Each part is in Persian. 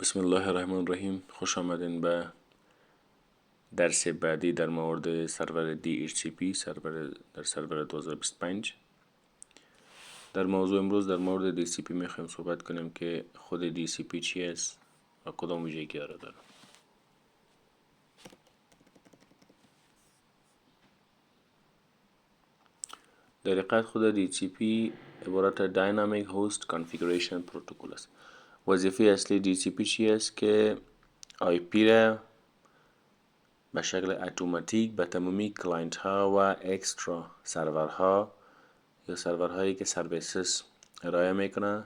بسم الله الرحمن الرحیم. خوش آمدین به درس بعدی در مورد سرور DHCP در سرور 2025. در موضوع امروز در مورد DHCP میخوایم صحبت کنیم که خود DHCP چی است و کدام ویژگی ها را داره. در حقیقت خود DHCP عبارت Dynamic Host Configuration Protocol است. وظیفه اصلی DHCP چی است که IP را به شکل اتوماتیک به تمامی کلاینت ها و اکسترا سرورها یا سرورهایی که سرویسز ارائه میکنه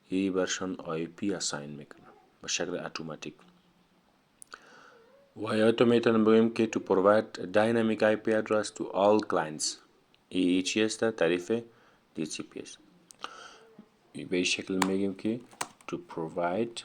ای برشان IP اساین میکنه به شکل اتوماتیک. و یا تو میتونیم بگیم که to provide a dynamic IP address to all clients. ای چی است؟ تعریف DHCP است. به این شکل میگیم که to provide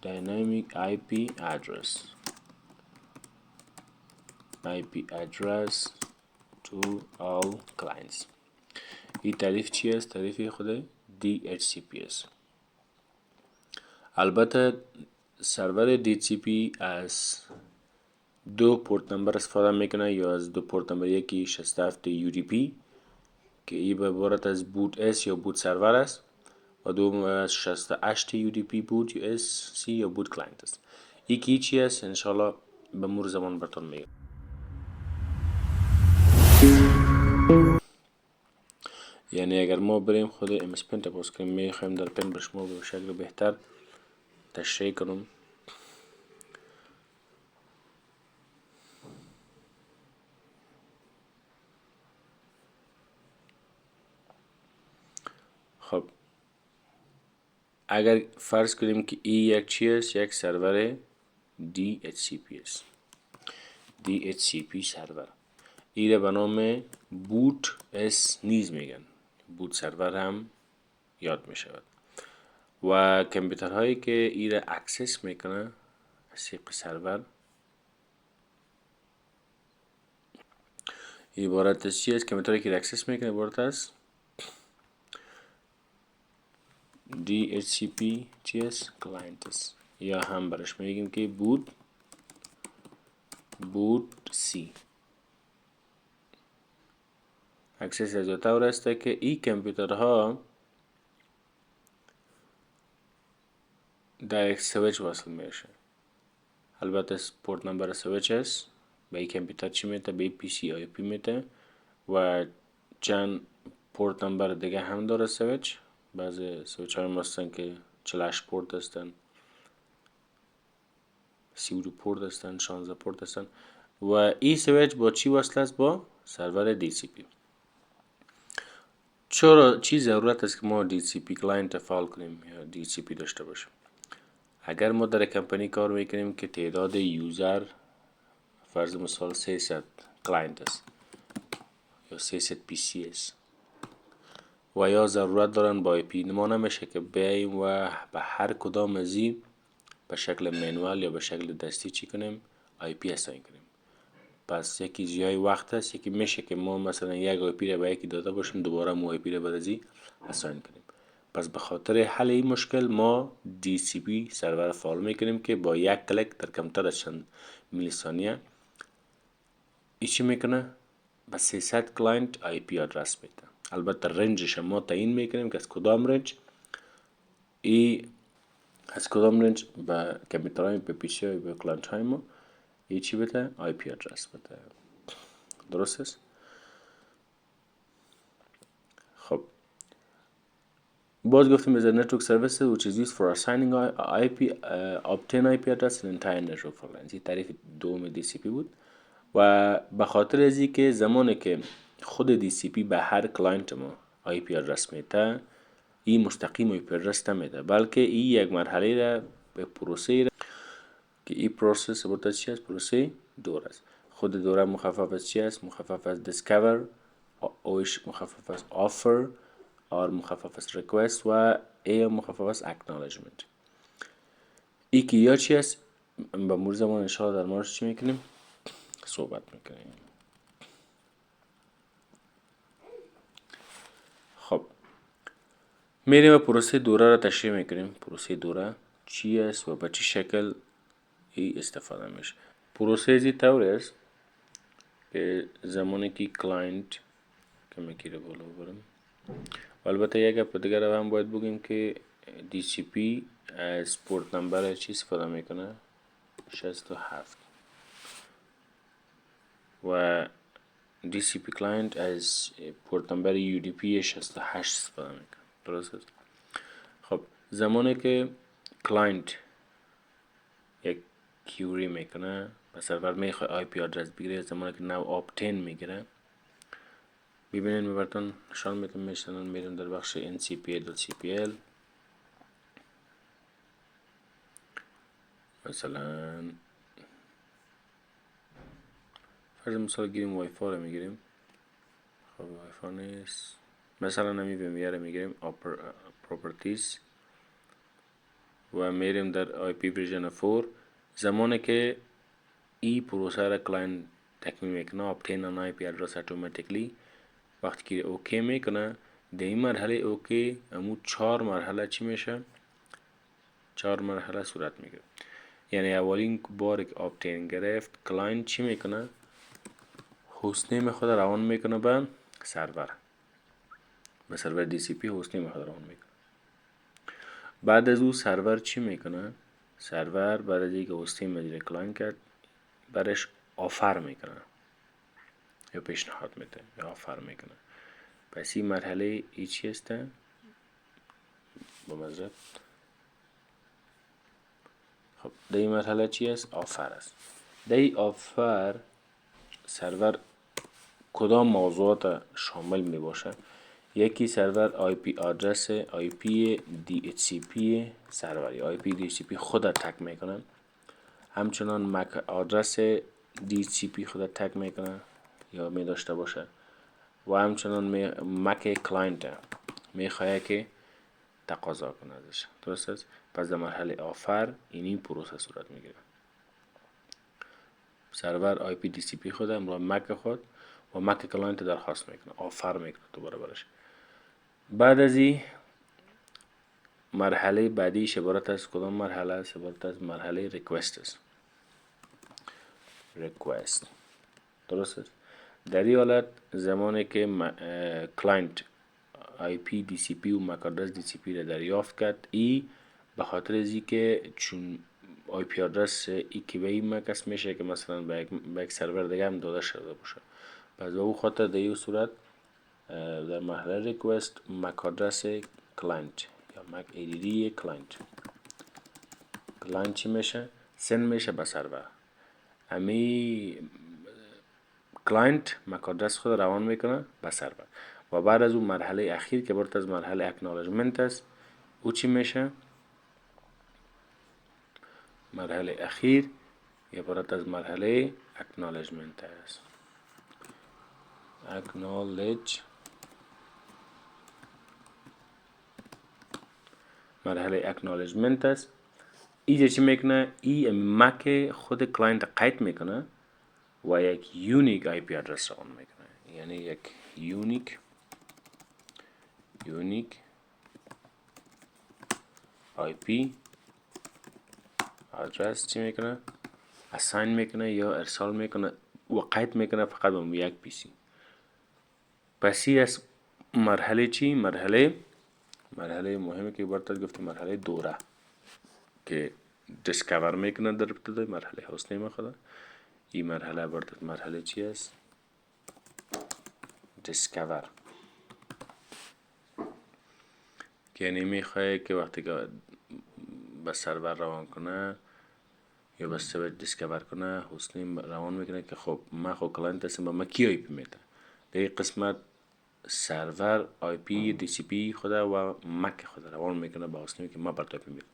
dynamic IP address to all clients. این تعریف چی است؟ تعریف خود DHCP است. البته سرور DHCP از دو پورت نمبر استفاده میکنه یا از دو پورت نمبر، یکی 67 UDP که این به عبارت از بوت S یا بوت سرور است و دوم از 68 UDP بوت یا SC یا بوت کلاینت است. یکی چی است؟ انشاءالله به مرور زمان براتون میگم. یعنی اگر ما بریم خود MS پن تپاس کنیم، میخوایم در پن بر شما به شکل بهتر تشریح کنم. خب اگر فرض کنیم که این یک چی است، یک سرور DHCP است، DHCP سرور. این را به نام بوت اس نیز میگن، بوت سرور هم یاد می شود. و کامپیوترهایی که این را اکسس میکنه از طریق سرور عبارت از چی است؟ کامپیوتری که اکسس میکنه عبارت از DHCP چی است؟ کلاینت است، یا هم برش میگیم که بوت سی. اکسس از طور است که این کامپیوترها در یک سویچ وصل میشه. البته پورت نمبر سویچ است، به این کامپیوتر چی میده؟ به این PC IP میده و چند پورت نمبر دیگه هم داره سویچ. بعضی سویچ های هستن که 48 پورت هستن، 32 پورت هستن، 16 پورت هستن و این سویچ با چی وصل است؟ با سرور DHCP. چی ضرورت است که ما DHCP کلاینت فعال کنیم یا DHCP داشته باشیم؟ اگر ما در کمپانی کار میکنیم که تعداد یوزر فرض مثال 300 کلاینت است یا 300 PC است و یا ضرورت دارن با IP، ما نمیشه که بیاییم و به هر کدام از این به شکل منوال یا به شکل دستی چی کنیم؟ IP اساین کنیم. پس یکی جای وقت است، یکی میشه که ما مثلا یک IP را به یکی داده باشیم، دوباره مو IP را بعد از این اساین کنیم. پس به خاطر حل این مشکل ما DHCP سرور فعال میکنیم که با یک کلیک در کمتر از چند میلی ثانیه چی میکنه؟ به 300 کلاینت IP آدرس میده. البته رنجش ما تعیین میکنیم که از کدام رنج به کامپیوترهای به پیچه و به کلاینت های ما چی بده؟ IP آدرس بده. درست است؟ خب باز گفتیم از network services which is used for assigning obtain IP address in entire network for lines. این تعریف دوم DHCP بود و به خاطر از این که زمانی که خود DHCP به هر کلاینت ما IP address میده، این مستقیم IP address نمیده، بلکه این یک مرحله را به پروسه که این پروسه عبارت از چی است؟ پروسه دور است. خود دوره مخفف از چی است؟ مخفف از discover، اوش مخفف از offer، R مخفف از request و A مخفف از acknowledgement. ای که یا چی است؟ به مرور زمان انشاءالله در موردش چی میکنیم؟ صحبت میکنیم. خب میریم و پروسه دوره را تشریح میکنیم. پروسه دوره چی است و به چه شکل ای استفاده میشه. پروسه ازی طور است که زمانی که کلاینت که میگیره بالا برم، البته یک گپ دیگر هم باید بگیم که DHCP از پورت نمبر چی استفاده میکنه؟ 67 و DHCP کلاینت از پورت نمبر UDP 68 استفاده میکنه. درست است؟ خب زمانی که کلاینت یک کیوری میکنه و سرور میخواد آی پی آدرس بگیره، زمانی که نو آپتین میگیره، ببینید می براتون نشان میدم. میشنن میرم در بخش ncpa.cpl، مثلا فرض مثال گیریم وای فای رو میگیریم. خب وای فای نیست، مثلا نمی ویمیار میگیریم پروپرتیز و میریم در آی پی ورژن 4. زمانی که ای پروسه را کلاینت تکمیل میکنه، obtain an IP address automatically، وقتی که اوکی میکنه، در این مرحله اوکی امو 4 مرحله چی میشه؟ 4 مرحله صورت میگیره. یعنی اولین بار که obtain گرفت، کلاینت چی میکنه؟ هاست نیم خود روان میکنه به سرور، به سرور DHCP هاست نیم خود روان میکنه. بعد از او سرور چی میکنه؟ سرور بعد از اینکه هاست نیم مدیر کلاینت کرد، برش آفر میکنه یا پیشنهاد میده یا آفر میکنه. پس این مرحله ای چی هسته؟ با مذرد. خب در این مرحله چی است؟ آفر است. در این آفر سرور کدام موضوعات شامل می باشه؟ یکی سرور آی پی آدرس آی پی DHCP سرور یا آی پی DHCP خود تک میکنه، همچنان مک آدرس DHCP خود تک میکنه یا می داشته باشه و همچنان مک کلاینت میخواه که تقاضا کنه ازش. درست است؟ پس در مرحله آفر این پروسه صورت میگیره. سرور آی پی DHCP خود امرا مک خود و مک کلاینت درخواست میکنه، آفر میکنه دوباره برش. بعد از این مرحله بعدی عبارت از کدام مرحله است؟ عبارت از مرحله ریکوست است. ریکوست. درست است؟ در این حالت زمانی که کلاینت آی پی DHCP و مک آدرس DHCP را دریافت کرد، ای به خاطر از که چون آی پی آدرس ای که به این مکس میشه که مثلا به یک سرور دیگه هم داده شده باشه، پس به او خاطر در این صورت در مرحله ریکوست مک آدرس کلاینت یا مک ایدی کلاینت چی میشه؟ سند میشه به سرور. امی کلاینت مک آدرس خود روان میکنه به سرور و بعد از اون مرحله اخیر که برد از مرحله اکنالجمنت است، او چی میشه؟ مرحله اخیر عبارت از مرحله اکنالجمنت است. مرحله اکنالجمنت است. اینجا چی میکنه؟ مک خود کلاینت قید میکنه و یک یونیک آی پی آدرس روان میکنه. یعنی یک یونیک آی پی آدرس چی میکنه؟ اساین میکنه یا ارسال میکنه و قید میکنه فقط به یک پی سی. پس این از مرحله چی؟ مرحله مهمی که برات گفتیم مرحله دوره که دیسکاور میکنه در ابتدای مرحله هاست نیم خدا. این مرحله برات مرحله چی است؟ دیسکاور. که یعنی میخواه که وقتی که به سرور روان کنه یا به سرور دیسکاور کنه، هاست نیم روان میکنه که خب من خب کلاینت هستم، من کی آی پی میده. در این قسمت سرور آی پی DHCP خود و مک خود روان میکنه به هاست نیم که ما بر آی پی میکنم.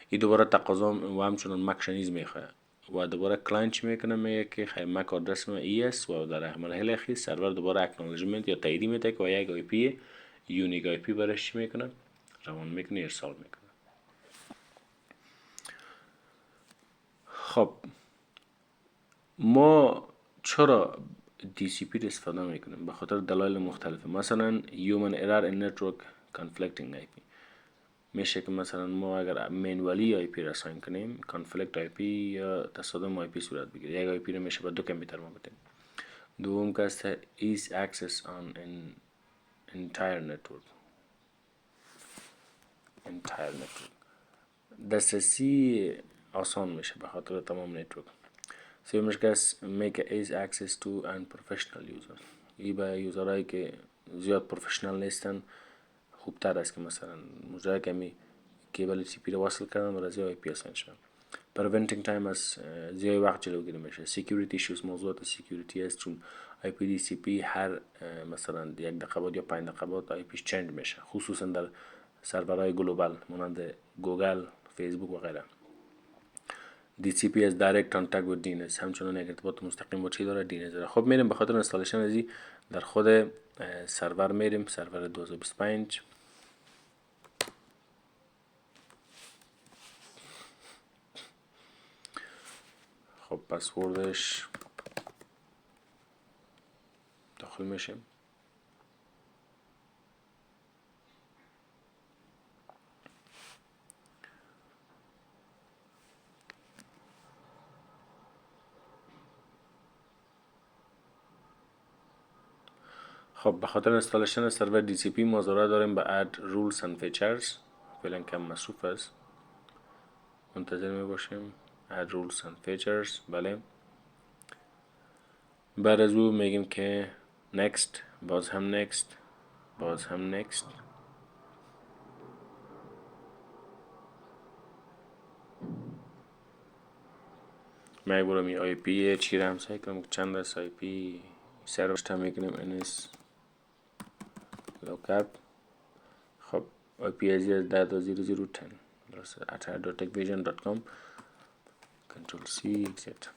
این دوباره تقاضا و همچنان مک شنیز میخواه و دوباره کلاینت چی میکنه؟ میگه که خیلی مک آدرس ما ای است و در مرحله اخیر سرور دوباره اکنالجمنت یا تاییدی میده که یک آی پی یونیک آی پی برش چی میکنه؟ روان میکنه، ارسال میکنه. خب ما چرا DCP رو استفاده میکنیم؟ به خاطر دلایل مختلفه. مثلا human error in network conflicting IP. میشه که مثلا ما اگر مینوالی IP را اساین کنیم، کانفلیکت IP یا تصادم IP صورت بگیره. یک IP رو میشه با دو کامپیوتر ما بدیم. دوم که است ease access on an entire network. دسترسی آسان میشه به خاطر تمام نتورک. سومش که است make ease access to unprofessional users. ای به یوزرهایی که زیاد پروفشنال نیستن خوبتر است که مثلا مجرد کمی کیبل تی پی رو وصل کردن و رازی آی پی اساین شدن. preventing time از زیاد وقت جلوگیری میشه. security issues موضوعات security است، چون آی پی دی سی پی هر مثلا یک دقیقه بعد یا 5 دقیقه بعد آی پیش چنج میشه، خصوصا در سرورهای گلوبال مانند گوگل، فیسبوک و غیره. DHCP از direct contact with DNS، همچنان یک ارتباط مستقیم با چی داره؟ DNS داره. خب میریم به خاطر انستالیشن ازی در خود سرور میریم، سرور 2025. خب پسوردش داخل میشیم. خب به خاطر انستالیشن سرور DHCP ما ضرورت داریم به add rules and features. فعلا کم مصروف است، منتظر می باشیم. add rules and features. بله، بعد از او میگیم که next، باز هم next، باز هم next. من برم این آی پی چی را همسایه کنم که چند است آی پی سرور تا میکنیم انس لوکاپ. خب آی پی ازی از 10.0.0.10 درسته @techvision.com. کنترل سی اکسپت.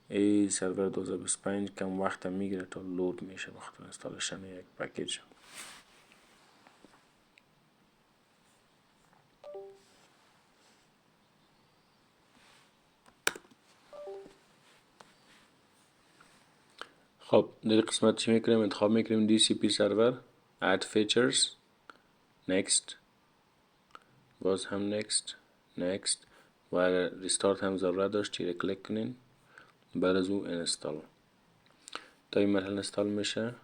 ای سرور 2025 کم وقت میگیره تا لود میشه بخاطر انستالیشن یک پکیج. خب در قسمت چی میکنیم؟ انتخاب میکنیم DHCP Server، add features، next، باز هم next و اگر ریستارت هم ضرورت داشت چی را کلیک کنین. بعد از اون انستال. تا این مرحله انستال میشه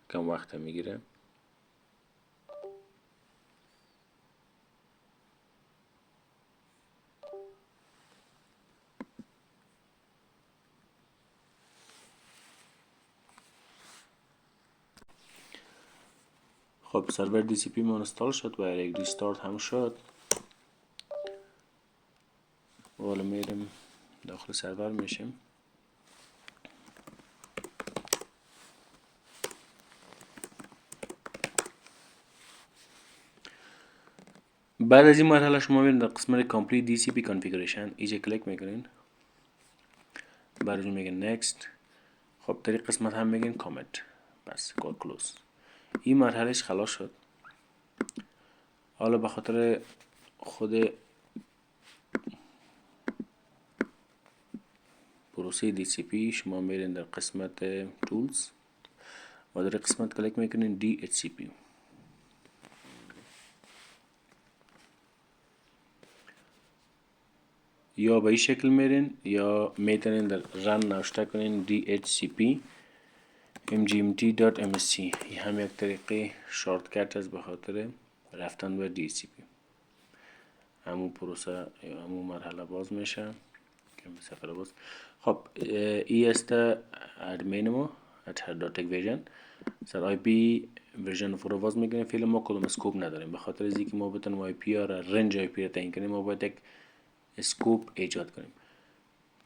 کم وقت میگیره. خب سرور DHCP ما انستال شد و یک ریستارت هم شد. حالا میریم داخل سرور میشیم. بعد از این مرحله شما میرین در قسمت complete DHCP configuration، اینجا کلیک میکنین. بعد از اون میگین next. خب در این قسمت هم میگین commit. بس کار کلوز. این مرحلهش خلاص شد. حالا به خاطر خود پروسه DHCP شما میرین در قسمت tools و در قسمت کلیک میکنین DHCP. یا به این شکل میرین یا میتونین در رن نوشته کنین DHCP mgmt.msc. این هم یک طریقه شارتکت است به خاطر رفتن به DHCP. همون پروسه همون مرحله باز میشه. سفر باز. خب ای است ادمین ما @techvision. سر آی پی ورژن 4 باز میکنیم. فعلا ما کدوم اسکوپ نداریم به خاطر از اینکه ما بتونیم آی پی را رنج آی پی را تعیین کنیم ما باید یک اسکوپ ایجاد کنیم.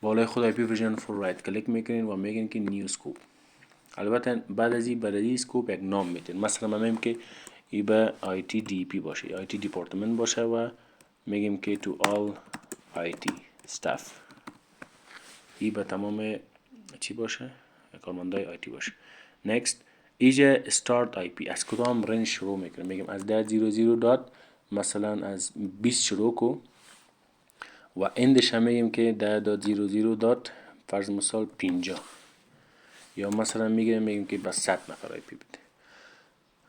بالای خود آی پی ورژن 4 رایت کلیک میکنین و میگین که نیو اسکوپ. البته بعد از این برای اسکوپ یک نام میتین. مثلا ما میگیم که ای به آی تی دی پی باشه، آی تی دیپارتمنت باشه و میگیم که تو all آی تی staff. ای به تمام چی باشه؟ کارمندای آی تی باشه. next اینجا استارت آی پی از کدام رنج شروع میکنه. میگم از 10.0.0 دات مثلا از 20 شروع کو و اندش هم میگیم که 10.0.0 دات فرض مثال 50 یا مثلا میگیم که بس 100 نفر آی پی بده.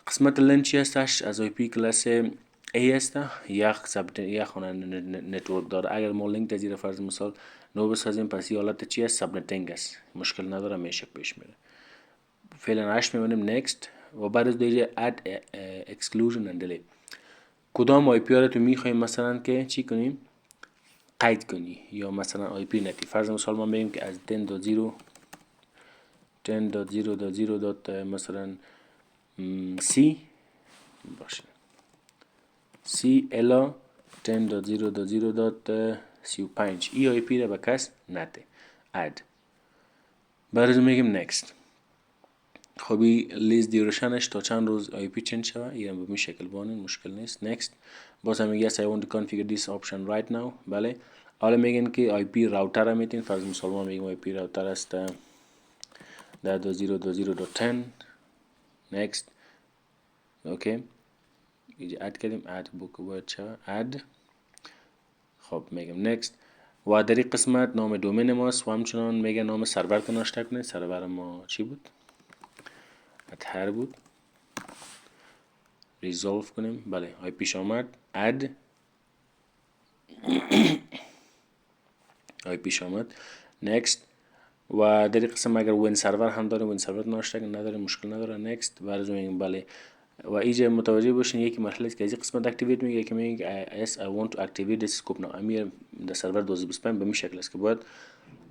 قسمت لن چی هستش؟ از آی پی کلاس ای هست، یک خانه نتورک داره. اگر ما لینک تزیر فرض مثال نو بسازیم پس این حالت چی هست؟ سابنتینگ است، مشکل نداره، میشه پیش میره. فعلا 8 میمونیم نکست و بعد از دیگه اد اکسکلوژن اند دیلیت. کدام آی پی رو تو میخوایم مثلا که چی کنیم؟ قید کنی یا مثلا آی پی نتی. فرض مثال ما بگیم که از 10.0.0 مثلا سی باشه، سی الا 10.0.0.35 ای آی پی را به کس نده. اد بعد میگیم نکست. خب این لیست دیورشنش تا چند روز آی پی چنج شوه، این به این شکل بانین، مشکل نیست. نکست. باز هم میگه yes I want to configure this option right now. بله. حالا میگن که آی پی راوتر هم میتین. فرض مثال ما میگیم آی پی راوتر است 10.0.0.10. نکست. اوکی. اینجا اد کردیم، اد بوک باید شوه، اد. خب میگم نکست و در این قسمت نام دومین ماست و همچنان میگه نام سرور که ناشته کنید. سرور ما چی بود؟ هر بود. ریزولف کنیم. بله آی پیش آمد، اد آی پیش آمد، نکست. و در این قسم اگر وین سرور هم داریم، وین سرور ناشته کنید، نداره مشکل نداره، نکست. بعد میگیم بله. و اینجا متوجه باشین یکی مرحله که از این قسمت اکتیویت میگه که میگه yes I want to activate this scope now. امیر در سرور 2025 به این شکل است که باید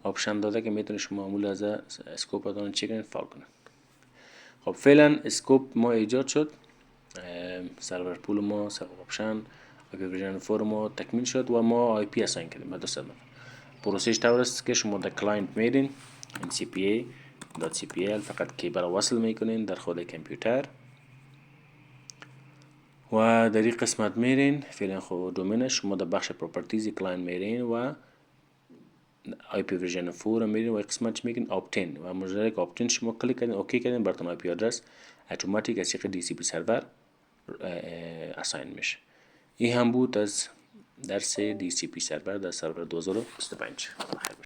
آپشن داده که میتونه شما معمول از اسکوپ دادن چی کنید، فعال کنید. خب فعلا اسکوپ ما ایجاد شد، سرور پول ما، سرور آپشن، ورژن 4 ما تکمیل شد و ما آی پی اساین کردیم به 200 نفر. پروسش طور است که شما در کلاینت میرین ncpa.cpl فقط کیبل وصل میکنین در خود کامپیوتر و در این قسمت میرین. فعلا خود دومینش شما در بخش پروپرتیز کلاینت میرین و آی پی ورژن 4 میرین و این قسمت چی میگین آپتین و مجرد که آپتین شما کلیک کردین اوکی کردین براتون آی پی آدرس اتوماتیک از طریق DHCP سرور اساین میشه. این هم بود از درس DHCP سرور در سرور 2025.